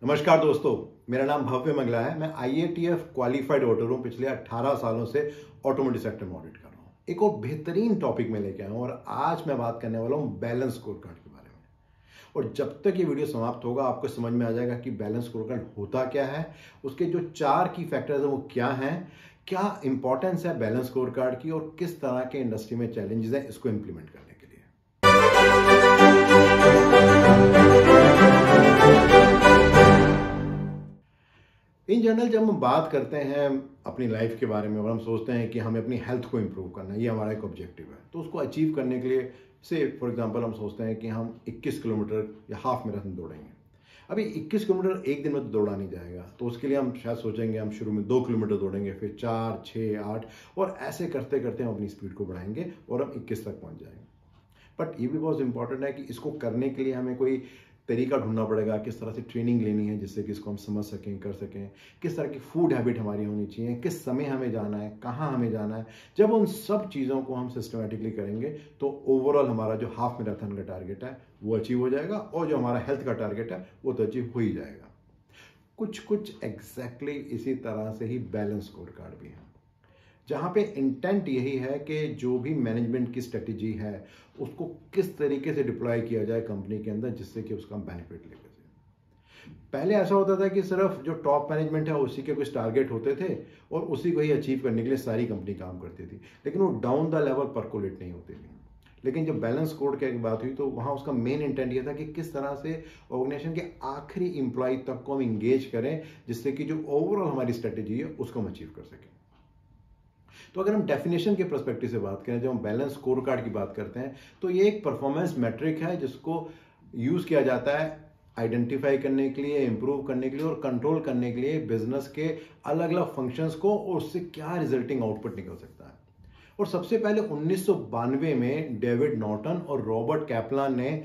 नमस्कार दोस्तों, मेरा नाम भव्य मंगला है। मैं IATF क्वालिफाइड ऑडिटर हूँ। पिछले 18 सालों से ऑटोमोटिव सेक्टर में ऑडिट कर रहा हूँ। एक और बेहतरीन टॉपिक में लेके आया हूँ और आज मैं बात करने वाला हूँ बैलेंस स्कोर कार्ड के बारे में। और जब तक ये वीडियो समाप्त होगा आपको समझ में आ जाएगा कि बैलेंस स्कोर कार्ड होता क्या है, उसके जो 4 की फैक्टर्स हैं वो क्या हैं, क्या इंपॉर्टेंस है बैलेंस स्कोर कार्ड की और किस तरह के इंडस्ट्री में चैलेंजेस हैं इसको इंप्लीमेंट करने के लिए। इन जनरल जब हम बात करते हैं अपनी लाइफ के बारे में और हम सोचते हैं कि हमें अपनी हेल्थ को इम्प्रूव करना है, ये हमारा एक ऑब्जेक्टिव है, तो उसको अचीव करने के लिए से फॉर एग्जांपल हम सोचते हैं कि हम 21 किलोमीटर या हाफ मैराथन दौड़ेंगे। अभी 21 किलोमीटर एक दिन में तो दौड़ा नहीं जाएगा, तो उसके लिए हम शायद सोचेंगे हम शुरू में 2 किलोमीटर दौड़ेंगे, फिर 4, 6, 8 और ऐसे करते करते हम अपनी स्पीड को बढ़ाएंगे और हम 21 तक पहुंच जाएंगे। बट ये भी बहुत इंपॉर्टेंट है कि इसको करने के लिए हमें कोई तरीका ढूंढना पड़ेगा, किस तरह से ट्रेनिंग लेनी है जिससे कि इसको हम समझ सकें, कर सकें, किस तरह की फूड हैबिट हमारी होनी चाहिए, किस समय हमें जाना है, कहाँ हमें जाना है। जब उन सब चीज़ों को हम सिस्टमेटिकली करेंगे तो ओवरऑल हमारा जो हाफ मैराथन का टारगेट है वो अचीव हो जाएगा और जो हमारा हेल्थ का टारगेट है वो तो अचीव हो ही जाएगा। कुछ एग्जैक्टली इसी तरह से ही बैलेंस स्कोर कार्ड भी है, जहाँ पे इंटेंट यही है कि जो भी मैनेजमेंट की स्ट्रेटेजी है उसको किस तरीके से डिप्लॉय किया जाए कंपनी के अंदर जिससे कि उसका बेनिफिट लेकर जाए। पहले ऐसा होता था कि सिर्फ जो टॉप मैनेजमेंट है उसी के कुछ टारगेट होते थे और उसी को ही अचीव करने के लिए सारी कंपनी काम करती थी, लेकिन वो डाउन द लेवल परकोलेट नहीं होती थी। लेकिन जब बैलेंस कोड की बात हुई तो वहाँ उसका मेन इंटेंट ये था कि किस तरह से ऑर्गेनाइजेशन के आखिरी इंप्लॉय तक को हम इंगेज करें जिससे कि जो ओवरऑल हमारी स्ट्रेटेजी है उसको हम अचीव कर सकें। तो अगर हम डेफिनेशन के पर्सपेक्टिव से बात करें, जब हम बैलेंस स्कोर कार्ड की बात करते हैं तो ये एक परफॉर्मेंस मैट्रिक है जिसको यूज किया जाता है आइडेंटिफाई करने के लिए, इंप्रूव करने के लिए और कंट्रोल करने के लिए बिजनेस के अलग अलग फंक्शंस को और उससे क्या रिजल्टिंग आउटपुट निकल सकता है। और सबसे पहले 1992 में डेविड नॉर्टन और रॉबर्ट कैपलान ने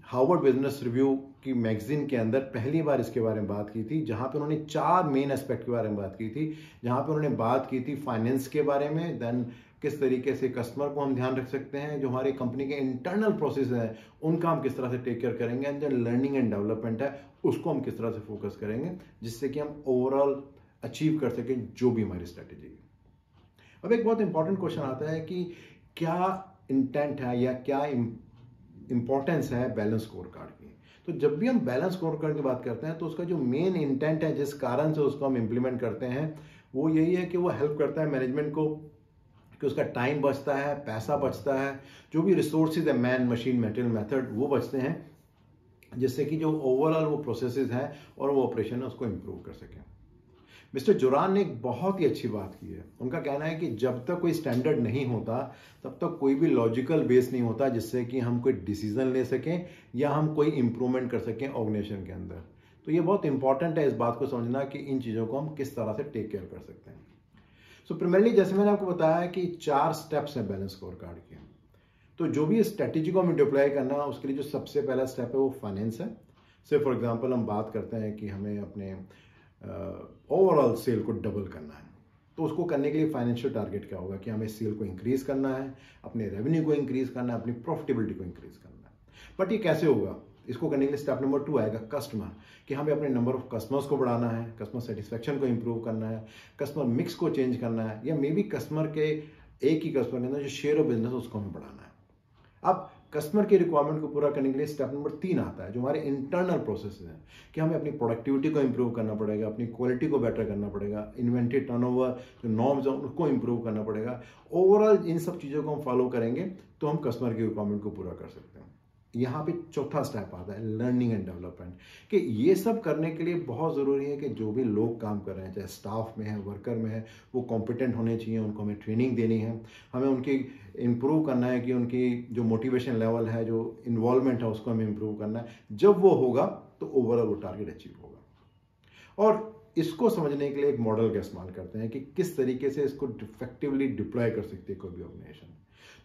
हार्वर्ड बिजनेस रिव्यू की मैगजीन के अंदर पहली बार इसके बारे में बात की थी, जहां पे उन्होंने 4 मेन एस्पेक्ट के बारे में बात की थी। जहां पे उन्होंने बात की थी फाइनेंस के बारे में, देन किस तरीके से कस्टमर को हम ध्यान रख सकते हैं, जो हमारी कंपनी के इंटरनल प्रोसेस हैं उनका हम किस तरह से टेक केयर करेंगे, एंड जो लर्निंग एंड डेवलपमेंट है उसको हम किस तरह से फोकस करेंगे जिससे कि हम ओवरऑल अचीव कर सकें जो भी हमारी स्ट्रेटेजी है। अब एक बहुत इंपॉर्टेंट क्वेश्चन आता है कि क्या इंटेंट है या क्या इंपॉर्टेंस है बैलेंस स्कोर कार्ड की। तो जब भी हम बैलेंस स्कोर कार्ड की बात करते हैं तो उसका जो मेन इंटेंट है, जिस कारण से उसको हम इंप्लीमेंट करते हैं, वो यही है कि वो हेल्प करता है मैनेजमेंट को कि उसका टाइम बचता है, पैसा बचता है, जो भी रिसोर्सेज है, मैन, मशीन, मटेरियल, मेथड, वो बचते हैं जिससे कि जो ओवरऑल वो प्रोसेसेस हैं और वो ऑपरेशन है उसको इंप्रूव कर सकें। मिस्टर जुरान ने एक बहुत ही अच्छी बात की है। उनका कहना है कि जब तक कोई स्टैंडर्ड नहीं होता तब तक कोई भी लॉजिकल बेस नहीं होता जिससे कि हम कोई डिसीजन ले सकें या हम कोई इंप्रूवमेंट कर सकें ऑर्गेनाइजेशन के अंदर। तो ये बहुत इंपॉर्टेंट है इस बात को समझना कि इन चीज़ों को हम किस तरह से टेक केयर कर सकते हैं। सो प्राइमरली जैसे मैंने आपको बताया कि 4 स्टेप्स हैं बैलेंस स्कोर कार्ड के। तो जो भी स्ट्रेटेजी को हमें डिप्लॉय करना है उसके लिए जो सबसे पहला स्टेप है वो फाइनेंस है। से फॉर एग्जाम्पल हम बात करते हैं कि हमें अपने ओवरऑल सेल को डबल करना है, तो उसको करने के लिए फाइनेंशियल टारगेट क्या होगा कि हमें सेल को इंक्रीज करना है, अपने रेवेन्यू को इंक्रीज करना है, अपनी प्रॉफिटेबिलिटी को इंक्रीज करना है। बट ये कैसे होगा? इसको करने के लिए स्टेप नंबर 2 आएगा कस्टमर, कि हमें अपने नंबर ऑफ कस्टमर्स को बढ़ाना है, कस्टमर सेटिस्फेक्शन को इंप्रूव करना है, कस्टमर मिक्स को चेंज करना है, या मे बी कस्टमर के एक ही कस्टमर के अंदर जो शेयर ऑफ बिजनेस उसको हमें बढ़ाना है। अब कस्टमर की रिक्वायरमेंट को पूरा करने के लिए स्टेप नंबर 3 आता है जो हमारे इंटरनल प्रोसेस हैं, कि हमें अपनी प्रोडक्टिविटी को इंप्रूव करना पड़ेगा, अपनी क्वालिटी को बेटर करना पड़ेगा, इन्वेंटरी टर्नओवर जो नॉर्म्स हैं उनको इंप्रूव करना पड़ेगा। ओवरऑल इन सब चीज़ों को हम फॉलो करेंगे तो हम कस्टमर की रिक्वायरमेंट को पूरा कर सकते हैं। यहाँ पे चौथा स्टेप आता है लर्निंग एंड डेवलपमेंट, कि ये सब करने के लिए बहुत ज़रूरी है कि जो भी लोग काम कर रहे हैं, चाहे स्टाफ में है, वर्कर में है, वो कॉम्पिटेंट होने चाहिए, उनको हमें ट्रेनिंग देनी है, हमें उनकी इम्प्रूव करना है कि उनकी जो मोटिवेशन लेवल है, जो इन्वॉल्वमेंट है उसको हमें इम्प्रूव करना है। जब वो होगा तो ओवरऑल वो टारगेट अचीव होगा। और इसको समझने के लिए एक मॉडल का इस्तेमाल करते हैं कि किस तरीके से इसको इफेक्टिवली डिप्लॉय कर सकती है कोई भी ऑर्गेनाइजेशन।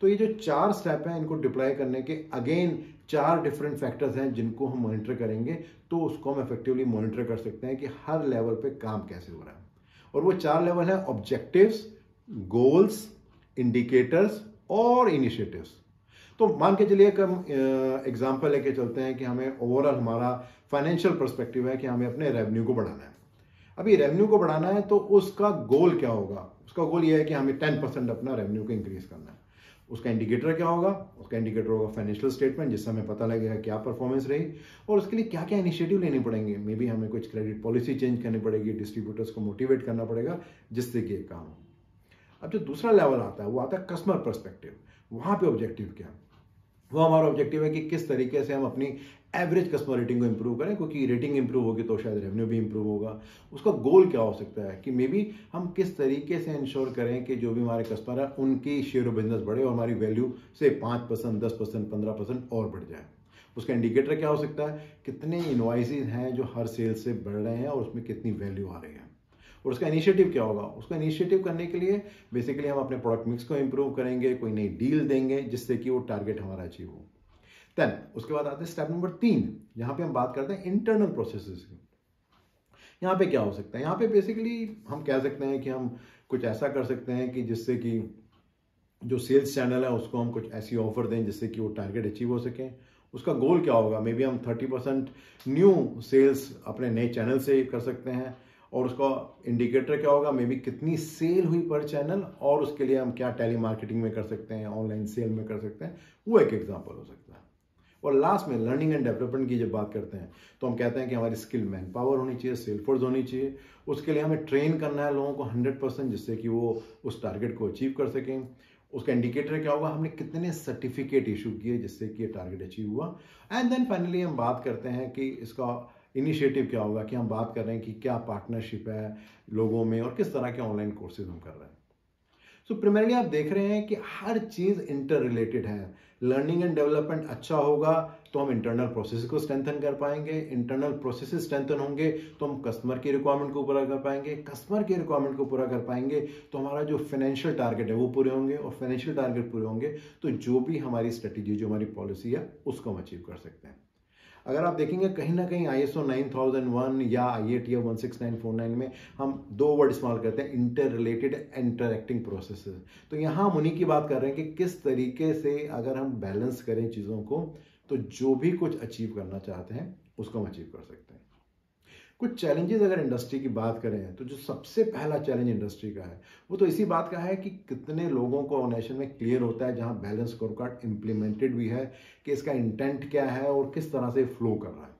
तो ये जो 4 स्टेप हैं इनको डिप्लॉय करने के अगेन 4 डिफरेंट फैक्टर्स हैं जिनको हम मॉनिटर करेंगे, तो उसको हम इफेक्टिवली मॉनिटर कर सकते हैं कि हर लेवल पे काम कैसे हो रहा है। और वो 4 लेवल है ऑब्जेक्टिव्स, गोल्स, इंडिकेटर्स और इनिशिएटिव्स। तो मान के चलिए कि हम एग्जाम्पल लेके चलते हैं कि हमें ओवरऑल हमारा फाइनेंशियल पर्सपेक्टिव है कि हमें अपने रेवेन्यू को बढ़ाना है। अभी रेवेन्यू को बढ़ाना है तो उसका गोल क्या होगा? उसका गोल ये है कि हमें 10% अपना रेवेन्यू को इंक्रीज करना है। उसका इंडिकेटर क्या होगा? उसका इंडिकेटर होगा फाइनेंशियल स्टेटमेंट, जिससे हमें पता लगेगा क्या परफॉर्मेंस रही और उसके लिए क्या क्या इनिशिएटिव लेने पड़ेंगे। मे बी हमें कुछ क्रेडिट पॉलिसी चेंज करनी पड़ेगी, डिस्ट्रीब्यूटर्स को मोटिवेट करना पड़ेगा, जिससे कि एक काम हो। अब जो दूसरा लेवल आता है वो आता है कस्टमर पर्सपेक्टिव। वहां पे ऑब्जेक्टिव क्या है? वो हमारा ऑब्जेक्टिव है कि किस तरीके से हम अपनी एवरेज कस्टमर रेटिंग को इंप्रूव करें, क्योंकि रेटिंग इंप्रूव होगी तो शायद रेवेन्यू भी इंप्रूव होगा। उसका गोल क्या हो सकता है कि मे बी हम किस तरीके से इंश्योर करें कि जो भी हमारे कस्टमर है उनकी शेयर ऑफ बिजनेस बढ़े और हमारी वैल्यू से 5%, 10%, 15% और बढ़ जाए। उसका इंडिकेटर क्या हो सकता है? कितने इनवॉइसेज हैं जो हर सेल से बढ़ रहे हैं और उसमें कितनी वैल्यू आ रही है। और उसका इनिशिएटिव क्या होगा? उसका इनिशिएटिव करने के लिए बेसिकली हम अपने प्रोडक्ट मिक्स को इंप्रूव करेंगे, कोई नई डील देंगे जिससे कि वो टारगेट हमारा अचीव हो। देन उसके बाद आते हैं स्टेप नंबर 3, जहां पे हम बात करते हैं इंटरनल प्रोसेसेस की। यहाँ पे क्या हो सकता है? यहाँ पे बेसिकली हम कह सकते हैं कि हम कुछ ऐसा कर सकते हैं कि जिससे कि जो सेल्स चैनल है उसको हम कुछ ऐसी ऑफर दें जिससे कि वो टारगेट अचीव हो सके। उसका गोल क्या होगा? मे बी हम 30% न्यू सेल्स अपने नए चैनल से कर सकते हैं और उसका इंडिकेटर क्या होगा? मे बी कितनी सेल हुई पर चैनल और उसके लिए हम क्या टेली मार्केटिंग में कर सकते हैं, ऑनलाइन सेल में कर सकते हैं, वो एक एग्जाम्पल हो सकता है। और लास्ट में लर्निंग एंड डेवलपमेंट की जब बात करते हैं तो हम कहते हैं कि हमारी स्किल मैन पावर होनी चाहिए, सेल फोर्स होनी चाहिए। उसके लिए हमें ट्रेन करना है लोगों को 100%, जिससे कि वो उस टारगेट को अचीव कर सकें। उसका इंडिकेटर क्या होगा? हमने कितने सर्टिफिकेट इशू किए जिससे कि ये टारगेट अचीव हुआ। एंड देन फाइनली हम बात करते हैं कि इसका इनिशिएटिव क्या होगा, कि हम बात कर रहे हैं कि क्या पार्टनरशिप है लोगों में और किस तरह के ऑनलाइन कोर्सेज हम कर रहे हैं। सो प्राइमरीली आप देख रहे हैं कि हर चीज इंटर रिलेटेड है। लर्निंग एंड डेवलपमेंट अच्छा होगा तो हम इंटरनल प्रोसेस को स्ट्रेंथन कर पाएंगे, इंटरनल प्रोसेस स्ट्रेंथन होंगे तो हम कस्टमर की रिक्वायरमेंट को पूरा कर पाएंगे, कस्टमर की रिक्वायरमेंट को पूरा कर पाएंगे तो हमारा जो फाइनेंशियल टारगेट है वो पूरे होंगे, और फाइनेंशियल टारगेट पूरे होंगे तो जो भी हमारी स्ट्रेटेजी, जो हमारी पॉलिसी है उसको हम अचीव कर सकते हैं। अगर आप देखेंगे कहीं ना कहीं ISO 9001 या IATF 16949 में हम 2 वर्ड इस्तेमाल करते हैं, इंटर रिलेटेड इंटरएक्टिंग प्रोसेसेस। तो यहाँ हम उन्हीं की बात कर रहे हैं कि किस तरीके से अगर हम बैलेंस करें चीज़ों को तो जो भी कुछ अचीव करना चाहते हैं उसको हम अचीव कर सकते हैं। कुछ चैलेंजेस अगर इंडस्ट्री की बात करें तो जो सबसे पहला चैलेंज इंडस्ट्री का है वो तो इसी बात का है कि कितने लोगों को ऑर्गेनाइजेशन में क्लियर होता है जहां बैलेंस स्कोरकार्ड इंप्लीमेंटेड भी है कि इसका इंटेंट क्या है और किस तरह से फ्लो कर रहा है।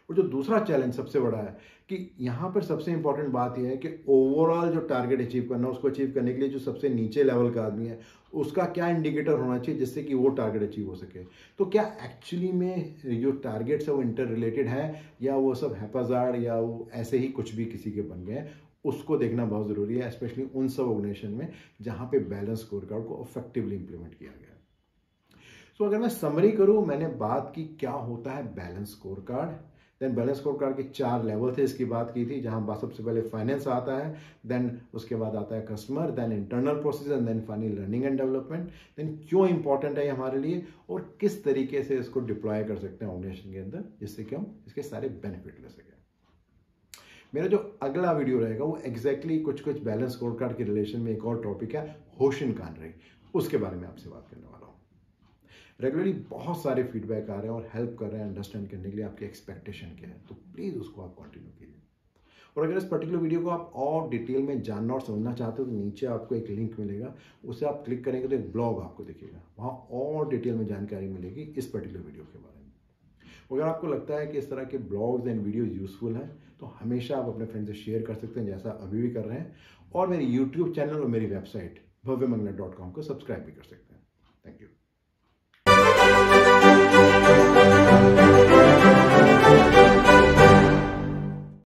और जो दूसरा चैलेंज सबसे बड़ा है कि यहाँ पर सबसे इंपॉर्टेंट बात यह है कि ओवरऑल जो टारगेट अचीव करना है उसको अचीव करने के लिए जो सबसे नीचे लेवल का आदमी है उसका क्या इंडिकेटर होना चाहिए जिससे कि वो टारगेट अचीव हो सके। तो क्या एक्चुअली में जो टारगेट्स है वो इंटर रिलेटेड है या वो सब हैपाजार्ड या वो ऐसे ही कुछ भी किसी के बन गए, उसको देखना बहुत जरूरी है, स्पेशली उन सब ऑर्गेनाइजेशन में जहां पे बैलेंस स्कोरकार्ड को इफेक्टिवली इंप्लीमेंट किया गया है। सो अगर मैं समरी करूं, मैंने बात की क्या होता है balance scorecard. Then balance scorecard के 4 लेवल थे, इसकी बात की थी, जहां सबसे पहले फाइनेंस आता है, देन उसके बाद आता है customer, then internal process and then finally learning and development. Then क्यों इंपॉर्टेंट है हमारे लिए और किस तरीके से इसको डिप्लॉय कर सकते हैं ऑर्गेनाइजेशन के अंदर जिससे कि हम इसके सारे बेनिफिट ले सकें। मेरा जो अगला वीडियो रहेगा वो एग्जैक्टली कुछ बैलेंस स्कोरकार्ड के रिलेशन में एक और टॉपिक है, होशिन कानरी, उसके बारे में आपसे बात करने वाला हूँ। रेगुलरली बहुत सारे फीडबैक आ रहे हैं और हेल्प कर रहे हैं अंडरस्टैंड करने के लिए आपकी एक्सपेक्टेशन क्या है, तो प्लीज़ उसको आप कंटिन्यू कीजिए। और अगर इस पर्टिकुलर वीडियो को आप और डिटेल में जानना और समझना चाहते हो तो नीचे आपको एक लिंक मिलेगा, उसे आप क्लिक करेंगे तो एक ब्लॉग आपको दिखेगा, वहाँ और डिटेल में जानकारी मिलेगी इस पर्टिकुलर वीडियो के बारे में। अगर आपको लगता है कि इस तरह के ब्लॉग्स एंड वीडियोज़ यूजफुल हैं तो हमेशा आप अपने फ्रेंड से शेयर कर सकते हैं, जैसा अभी भी कर रहे हैं, और मेरी यूट्यूब चैनल और मेरी वेबसाइट bhavyamangla.com को सब्सक्राइब भी कर सकते हैं। Thank you.